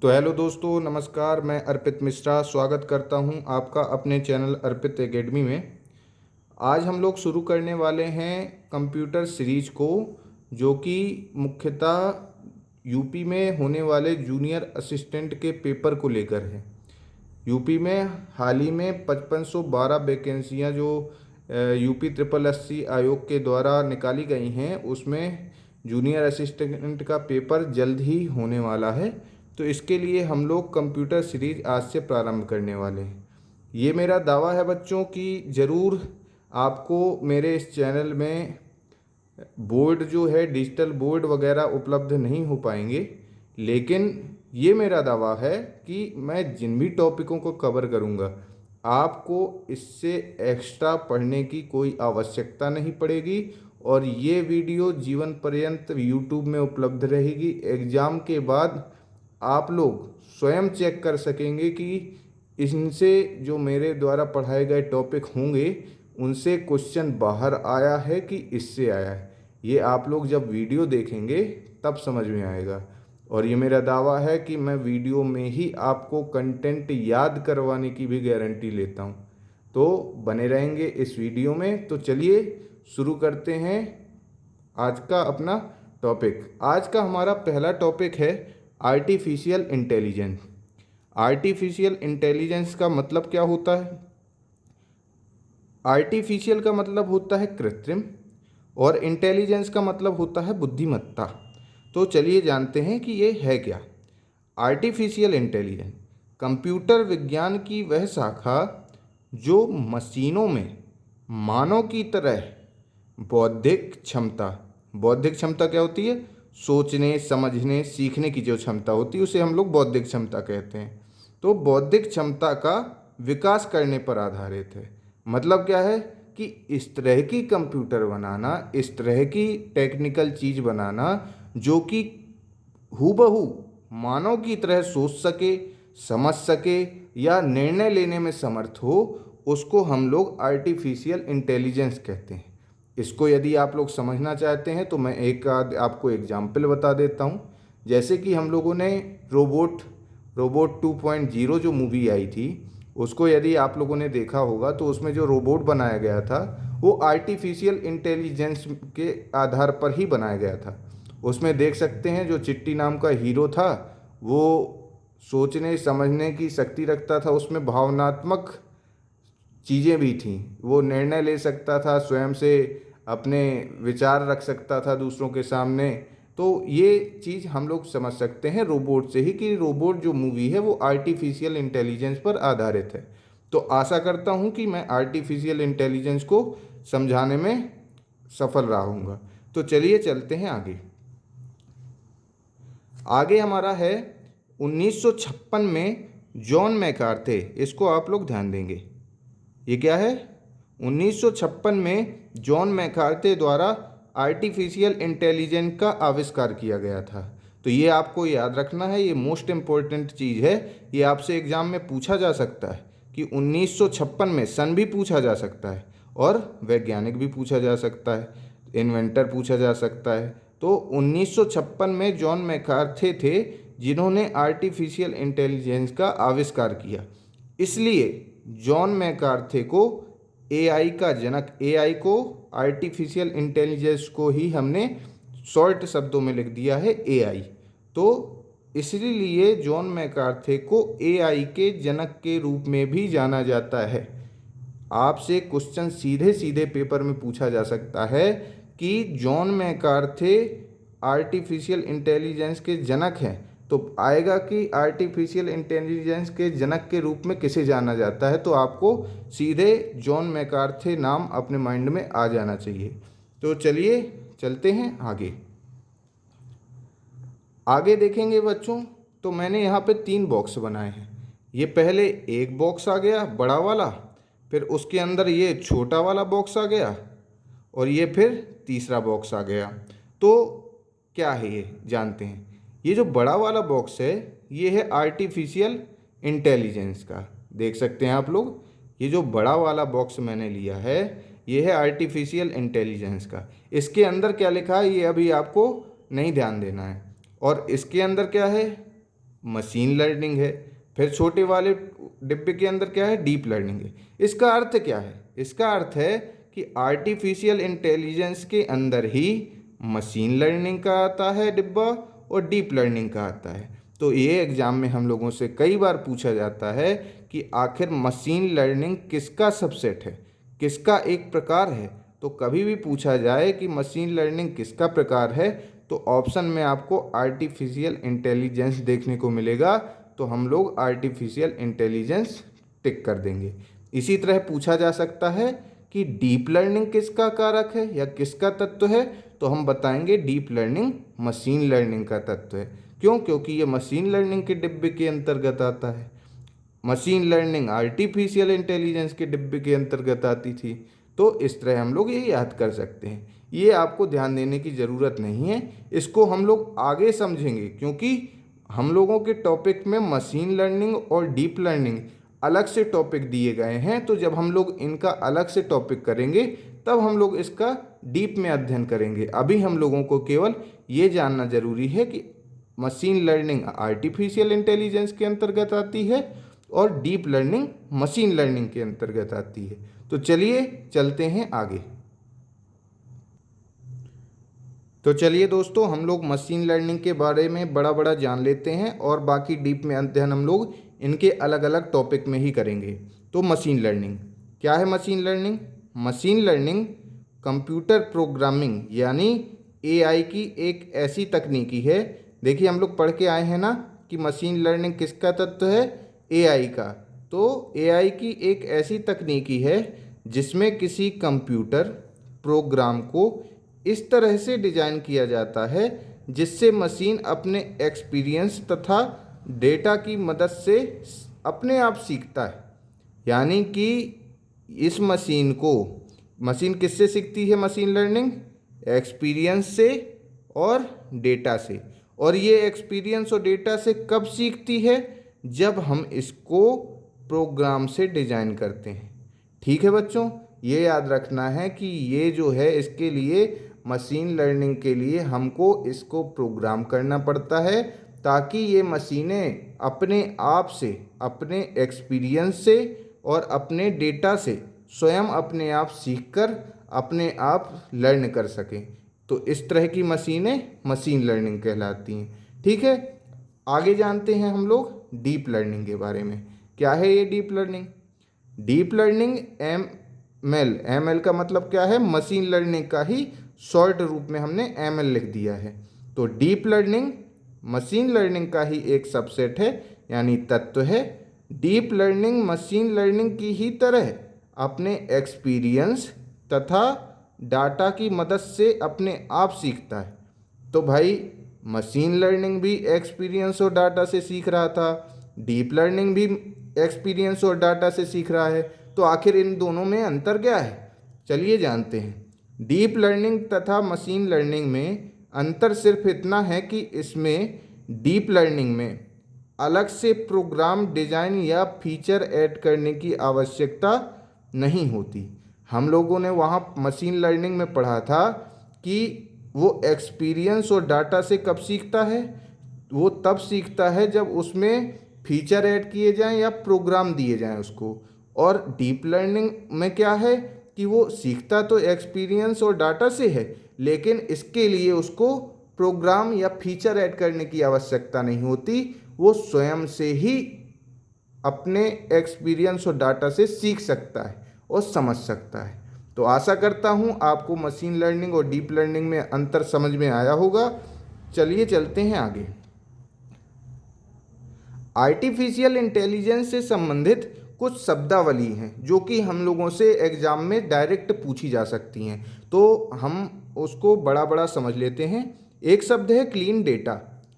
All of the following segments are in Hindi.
तो हेलो दोस्तों, नमस्कार। मैं अर्पित मिश्रा स्वागत करता हूं आपका अपने चैनल अर्पित एकेडमी में। आज हम लोग शुरू करने वाले हैं कंप्यूटर सीरीज को, जो कि मुख्यतः यूपी में होने वाले जूनियर असिस्टेंट के पेपर को लेकर है। यूपी में हाल ही में 5512 वैकेंसियाँ जो यूपी ट्रिपल एससी आयोग के द्वारा निकाली गई हैं, उसमें जूनियर असिस्टेंट का पेपर जल्द ही होने वाला है। तो इसके लिए हम लोग कंप्यूटर सीरीज आज से प्रारंभ करने वाले हैं। ये मेरा दावा है बच्चों कि ज़रूर आपको मेरे इस चैनल में बोर्ड जो है, डिजिटल बोर्ड वगैरह उपलब्ध नहीं हो पाएंगे, लेकिन ये मेरा दावा है कि मैं जिन भी टॉपिकों को कवर करूँगा, आपको इससे एक्स्ट्रा पढ़ने की कोई आवश्यकता नहीं पड़ेगी और ये वीडियो जीवन पर्यंत यूट्यूब में उपलब्ध रहेगी। एग्ज़ाम के बाद आप लोग स्वयं चेक कर सकेंगे कि इनसे जो मेरे द्वारा पढ़ाए गए टॉपिक होंगे, उनसे क्वेश्चन बाहर आया है कि इससे आया है। ये आप लोग जब वीडियो देखेंगे तब समझ में आएगा। और ये मेरा दावा है कि मैं वीडियो में ही आपको कंटेंट याद करवाने की भी गारंटी लेता हूँ। तो बने रहेंगे इस वीडियो में। तो चलिए शुरू करते हैं आज का अपना टॉपिक। आज का हमारा पहला टॉपिक है आर्टिफिशियल इंटेलिजेंस। आर्टिफिशियल इंटेलिजेंस का मतलब क्या होता है? आर्टिफिशियल का मतलब होता है कृत्रिम और इंटेलिजेंस का मतलब होता है बुद्धिमत्ता। तो चलिए जानते हैं कि ये है क्या। आर्टिफिशियल इंटेलिजेंस कंप्यूटर विज्ञान की वह शाखा जो मशीनों में मानव की तरह बौद्धिक क्षमता क्या होती है? सोचने, समझने, सीखने की जो क्षमता होती है उसे हम लोग बौद्धिक क्षमता कहते हैं। तो बौद्धिक क्षमता का विकास करने पर आधारित है। मतलब क्या है कि इस तरह की कंप्यूटर बनाना, इस तरह की टेक्निकल चीज़ बनाना जो कि हूबहू मानव की तरह सोच सके, समझ सके या निर्णय लेने में समर्थ हो, उसको हम लोग आर्टिफिशियल इंटेलिजेंस कहते हैं। इसको यदि आप लोग समझना चाहते हैं तो मैं एक आपको एग्जाम्पल बता देता हूँ। जैसे कि हम लोगों ने रोबोट 2.0 जो मूवी आई थी, उसको यदि आप लोगों ने देखा होगा तो उसमें जो रोबोट बनाया गया था वो आर्टिफिशियल इंटेलिजेंस के आधार पर ही बनाया गया था। उसमें देख सकते हैं जो चिट्टी नाम का हीरो था, वो सोचने समझने की शक्ति रखता था, उसमें भावनात्मक चीज़ें भी थीं। वो निर्णय ले सकता था, स्वयं से अपने विचार रख सकता था दूसरों के सामने। तो ये चीज़ हम लोग समझ सकते हैं रोबोट से ही कि रोबोट जो मूवी है वो आर्टिफिशियल इंटेलिजेंस पर आधारित है। तो आशा करता हूँ कि मैं आर्टिफिशियल इंटेलिजेंस को समझाने में सफल रहा हूँगा। तो चलिए चलते हैं आगे। आगे हमारा है 1956 में जॉन मैकार्थे। इसको आप लोग ध्यान देंगे। ये क्या है? 1956 में जॉन मैकार्थे द्वारा आर्टिफिशियल इंटेलिजेंस का आविष्कार किया गया था। तो ये आपको याद रखना है, ये मोस्ट इम्पोर्टेंट चीज़ है। ये आपसे एग्ज़ाम में पूछा जा सकता है कि 1956 में सन भी पूछा जा सकता है और वैज्ञानिक भी पूछा जा सकता है, इन्वेंटर पूछा जा सकता है। तो 1956 में जॉन मैकार्थे थे जिन्होंने आर्टिफिशियल इंटेलिजेंस का आविष्कार किया। इसलिए जॉन मैकार्थे को एआई का जनक, एआई को, आर्टिफिशियल इंटेलिजेंस को ही हमने शॉर्ट शब्दों में लिख दिया है एआई। तो इसलिए जॉन मैकार्थे को एआई के जनक के रूप में भी जाना जाता है। आपसे क्वेश्चन सीधे सीधे पेपर में पूछा जा सकता है कि जॉन मैकार्थे आर्टिफिशियल इंटेलिजेंस के जनक हैं, तो आएगा कि आर्टिफिशियल इंटेलिजेंस के जनक के रूप में किसे जाना जाता है, तो आपको सीधे जॉन मैकार्थे नाम अपने माइंड में आ जाना चाहिए। तो चलिए चलते हैं आगे। आगे देखेंगे बच्चों, तो मैंने यहाँ पे 3 बॉक्स बनाए हैं। ये पहले एक बॉक्स आ गया बड़ा वाला, फिर उसके अंदर ये छोटा वाला बॉक्स आ गया और ये फिर तीसरा बॉक्स आ गया। तो क्या है ये जानते हैं। ये जो बड़ा वाला बॉक्स है ये है आर्टिफिशियल इंटेलिजेंस का। देख सकते हैं आप लोग, ये जो बड़ा वाला बॉक्स मैंने लिया है ये है आर्टिफिशियल इंटेलिजेंस का। इसके अंदर क्या लिखा है ये अभी आपको नहीं ध्यान देना है। और इसके अंदर क्या है? मशीन लर्निंग है। फिर छोटे वाले डिब्बे के अंदर क्या है, डीप लर्निंग है। इसका अर्थ क्या है, इसका अर्थ है कि आर्टिफिशियल इंटेलिजेंस के अंदर ही मशीन लर्निंग का आता है डिब्बा और डीप लर्निंग का आता है। तो ये एग्ज़ाम में हम लोगों से कई बार पूछा जाता है कि आखिर मशीन लर्निंग किसका सबसेट है, किसका एक प्रकार है। तो कभी भी पूछा जाए कि मशीन लर्निंग किसका प्रकार है, तो ऑप्शन में आपको आर्टिफिशियल इंटेलिजेंस देखने को मिलेगा। तो हम लोग आर्टिफिशियल इंटेलिजेंस टिक कर देंगे। इसी तरह पूछा जा सकता है कि डीप लर्निंग किसका कारक है या किसका तत्व है, तो हम बताएंगे डीप लर्निंग मशीन लर्निंग का तत्व है। क्यों? क्योंकि ये मशीन लर्निंग के डिब्बे के अंतर्गत आता है। मशीन लर्निंग आर्टिफिशियल इंटेलिजेंस के डिब्बे के अंतर्गत आती थी। तो इस तरह हम लोग ये याद कर सकते हैं। ये आपको ध्यान देने की ज़रूरत नहीं है, इसको हम लोग आगे समझेंगे, क्योंकि हम लोगों के टॉपिक में मशीन लर्निंग और डीप लर्निंग अलग से टॉपिक दिए गए हैं। तो जब हम लोग इनका अलग से टॉपिक करेंगे तब हम लोग इसका डीप में अध्ययन करेंगे। अभी हम लोगों को केवल ये जानना ज़रूरी है कि मशीन लर्निंग आर्टिफिशियल इंटेलिजेंस के अंतर्गत आती है और डीप लर्निंग मशीन लर्निंग के अंतर्गत आती है। तो चलिए चलते हैं आगे। तो चलिए दोस्तों, हम लोग मशीन लर्निंग के बारे में बड़ा बड़ा जान लेते हैं और बाकी डीप में अध्ययन हम लोग इनके अलग अलग टॉपिक में ही करेंगे। तो मशीन लर्निंग क्या है? Machine learning, machine learning computer programming यानी एआई की एक ऐसी तकनीकी है। देखिए हम लोग पढ़ के आए हैं ना कि मशीन लर्निंग किसका तत्व है, एआई का। तो एआई की एक ऐसी तकनीकी है जिसमें किसी कंप्यूटर प्रोग्राम को इस तरह से डिजाइन किया जाता है जिससे मशीन अपने एक्सपीरियंस तथा डेटा की मदद से अपने आप सीखता है। यानी कि इस मशीन किससे सीखती है? मशीन लर्निंग एक्सपीरियंस से और डेटा से। और ये एक्सपीरियंस और डेटा से कब सीखती है? जब हम इसको प्रोग्राम से डिजाइन करते हैं। ठीक है बच्चों, ये याद रखना है कि ये जो है इसके लिए मशीन लर्निंग के लिए हमको इसको प्रोग्राम करना पड़ता है ताकि ये मशीनें अपने आप से, अपने एक्सपीरियंस से और अपने डेटा से स्वयं अपने आप सीखकर अपने आप लर्न कर सकें। तो इस तरह की मशीनें मशीन लर्निंग कहलाती हैं। ठीक है, आगे जानते हैं हम लोग डीप लर्निंग के बारे में। क्या है ये deep learning? Deep learning ML का मतलब क्या है? मशीन लर्निंग का ही शॉर्ट रूप में हमने एमएल लिख दिया है। तो डीप लर्निंग मशीन लर्निंग का ही एक सबसेट है यानी तत्व है। डीप लर्निंग मशीन लर्निंग की ही तरह अपने एक्सपीरियंस तथा डाटा की मदद से अपने आप सीखता है। तो भाई मशीन लर्निंग भी एक्सपीरियंस और डाटा से सीख रहा था, डीप लर्निंग भी एक्सपीरियंस और डाटा से सीख रहा है। तो आखिर इन दोनों में अंतर क्या है? चलिए जानते हैं। डीप लर्निंग तथा मशीन लर्निंग में अंतर सिर्फ इतना है कि इसमें डीप लर्निंग में अलग से प्रोग्राम डिजाइन या फीचर ऐड करने की आवश्यकता नहीं होती। हम लोगों ने वहाँ मशीन लर्निंग में पढ़ा था कि वो एक्सपीरियंस और डाटा से कब सीखता है? वो तब सीखता है जब उसमें फीचर ऐड किए जाएं या प्रोग्राम दिए जाएं उसको। और डीप लर्निंग में क्या है कि वो सीखता तो एक्सपीरियंस और डाटा से है, लेकिन इसके लिए उसको प्रोग्राम या फीचर ऐड करने की आवश्यकता नहीं होती। वो स्वयं से ही अपने एक्सपीरियंस और डाटा से सीख सकता है और समझ सकता है। तो आशा करता हूँ आपको मशीन लर्निंग और डीप लर्निंग में अंतर समझ में आया होगा। चलिए चलते हैं आगे। आर्टिफिशियल इंटेलिजेंस से संबंधित कुछ शब्दावली हैं जो कि हम लोगों से एग्जाम में डायरेक्ट पूछी जा सकती हैं। तो हम उसको बड़ा बड़ा समझ लेते हैं। एक शब्द है क्लीन डेटा।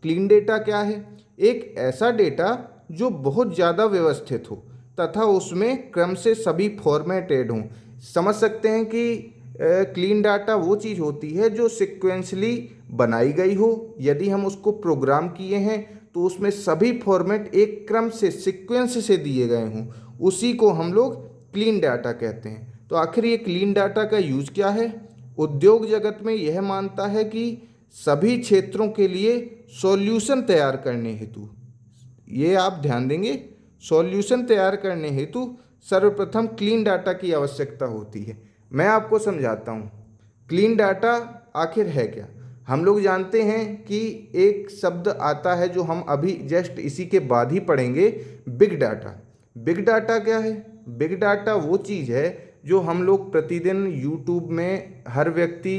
क्लीन डेटा क्या है? एक ऐसा डेटा जो बहुत ज़्यादा व्यवस्थित हो तथा उसमें क्रम से सभी फॉर्मेटेड हों। समझ सकते हैं कि क्लीन डाटा वो चीज़ होती है जो सिक्वेंसली बनाई गई हो। यदि हम उसको प्रोग्राम किए हैं तो उसमें सभी फॉर्मेट एक क्रम से सीक्वेंस से दिए गए हों, उसी को हम लोग क्लीन डाटा कहते हैं। तो आखिर ये क्लीन डाटा का यूज क्या है? उद्योग जगत में यह मानता है कि सभी क्षेत्रों के लिए सॉल्यूशन तैयार करने हेतु, ये आप ध्यान देंगे। सॉल्यूशन तैयार करने हेतु सर्वप्रथम क्लीन डाटा की आवश्यकता होती है। मैं आपको समझाता हूँ क्लीन डाटा आखिर है क्या। हम लोग जानते हैं कि एक शब्द आता है जो हम अभी जस्ट इसी के बाद ही पढ़ेंगे, बिग डाटा। बिग डाटा क्या है? बिग डाटा वो चीज़ है जो हम लोग प्रतिदिन यूट्यूब में हर व्यक्ति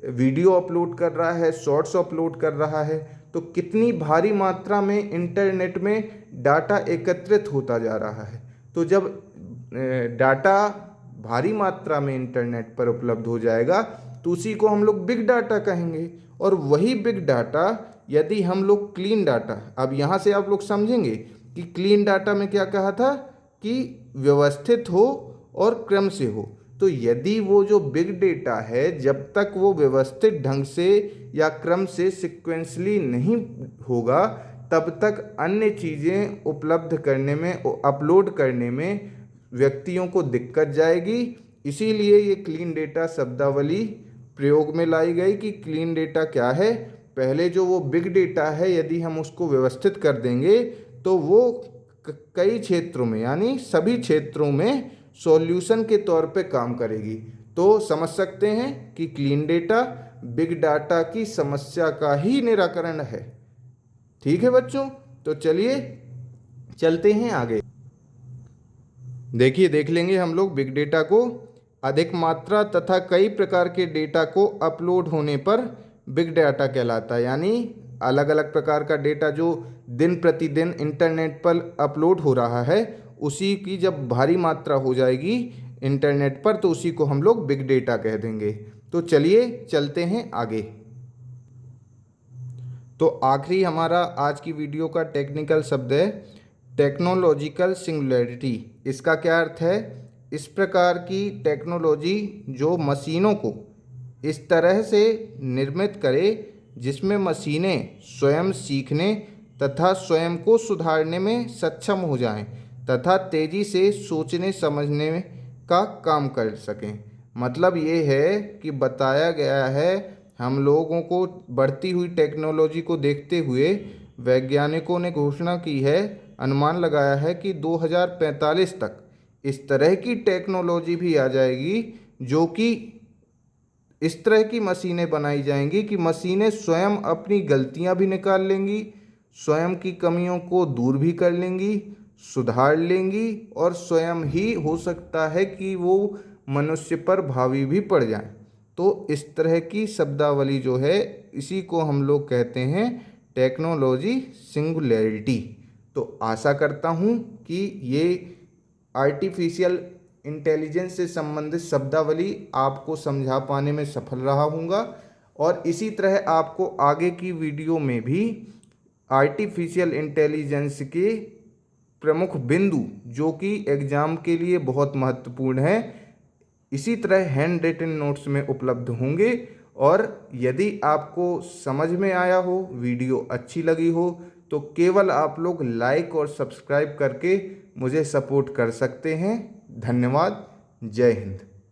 वीडियो अपलोड कर रहा है, शॉर्ट्स अपलोड कर रहा है, तो कितनी भारी मात्रा में इंटरनेट में डाटा एकत्रित होता जा रहा है। तो जब डाटा भारी मात्रा में इंटरनेट पर उपलब्ध हो जाएगा तो उसी को हम लोग बिग डाटा कहेंगे। और वही बिग डाटा यदि हम लोग क्लीन डाटा, अब यहाँ से आप लोग समझेंगे कि क्लीन डाटा में क्या कहा था कि व्यवस्थित हो और क्रम से हो। तो यदि वो जो बिग डेटा है जब तक वो व्यवस्थित ढंग से या क्रम से सिक्वेंसली नहीं होगा तब तक अन्य चीज़ें उपलब्ध करने में, अपलोड करने में व्यक्तियों को दिक्कत जाएगी। इसीलिए ये क्लीन डेटा शब्दावली प्रयोग में लाई गई कि क्लीन डेटा क्या है। पहले जो वो बिग डेटा है यदि हम उसको व्यवस्थित कर देंगे तो वो कई क्षेत्रों में यानी सभी क्षेत्रों में सॉल्यूशन के तौर पे काम करेगी। तो समझ सकते हैं कि क्लीन डेटा बिग डाटा की समस्या का ही निराकरण है। ठीक है बच्चों, तो चलिए चलते हैं आगे। देखिए, देख लेंगे हम लोग बिग डेटा को। अधिक मात्रा तथा कई प्रकार के डेटा को अपलोड होने पर बिग डाटा कहलाता है। यानी अलग अलग प्रकार का डेटा जो दिन प्रतिदिन इंटरनेट पर अपलोड हो रहा है उसी की जब भारी मात्रा हो जाएगी इंटरनेट पर तो उसी को हम लोग बिग डेटा कह देंगे। तो चलिए चलते हैं आगे। तो आखिरी हमारा आज की वीडियो का टेक्निकल शब्द है टेक्नोलॉजिकल सिंगुलैरिटी। इसका क्या अर्थ है? इस प्रकार की टेक्नोलॉजी जो मशीनों को इस तरह से निर्मित करे जिसमें मशीनें स्वयं सीखने तथा स्वयं को सुधारने में सक्षम हो जाएं तथा तेज़ी से सोचने समझने का काम कर सकें। मतलब ये है कि बताया गया है हम लोगों को बढ़ती हुई टेक्नोलॉजी को देखते हुए वैज्ञानिकों ने घोषणा की है, अनुमान लगाया है कि 2045 तक इस तरह की टेक्नोलॉजी भी आ जाएगी जो कि इस तरह की मशीनें बनाई जाएंगी कि मशीनें स्वयं अपनी गलतियां भी निकाल लेंगी, स्वयं की कमियों को दूर भी कर लेंगी, सुधार लेंगी और स्वयं ही हो सकता है कि वो मनुष्य पर भावी भी पड़ जाएं। तो इस तरह की शब्दावली जो है इसी को हम लोग कहते हैं टेक्नोलॉजी सिंगुलैरिटी। तो आशा करता हूँ कि ये आर्टिफिशियल इंटेलिजेंस से संबंधित शब्दावली आपको समझा पाने में सफल रहा हूँगा और इसी तरह आपको आगे की वीडियो में भी आर्टिफिशियल इंटेलिजेंस के प्रमुख बिंदु जो कि एग्ज़ाम के लिए बहुत महत्वपूर्ण है इसी तरह हैंड रिटन नोट्स में उपलब्ध होंगे। और यदि आपको समझ में आया हो, वीडियो अच्छी लगी हो तो केवल आप लोग लाइक और सब्सक्राइब करके मुझे सपोर्ट कर सकते हैं। धन्यवाद। जय हिंद।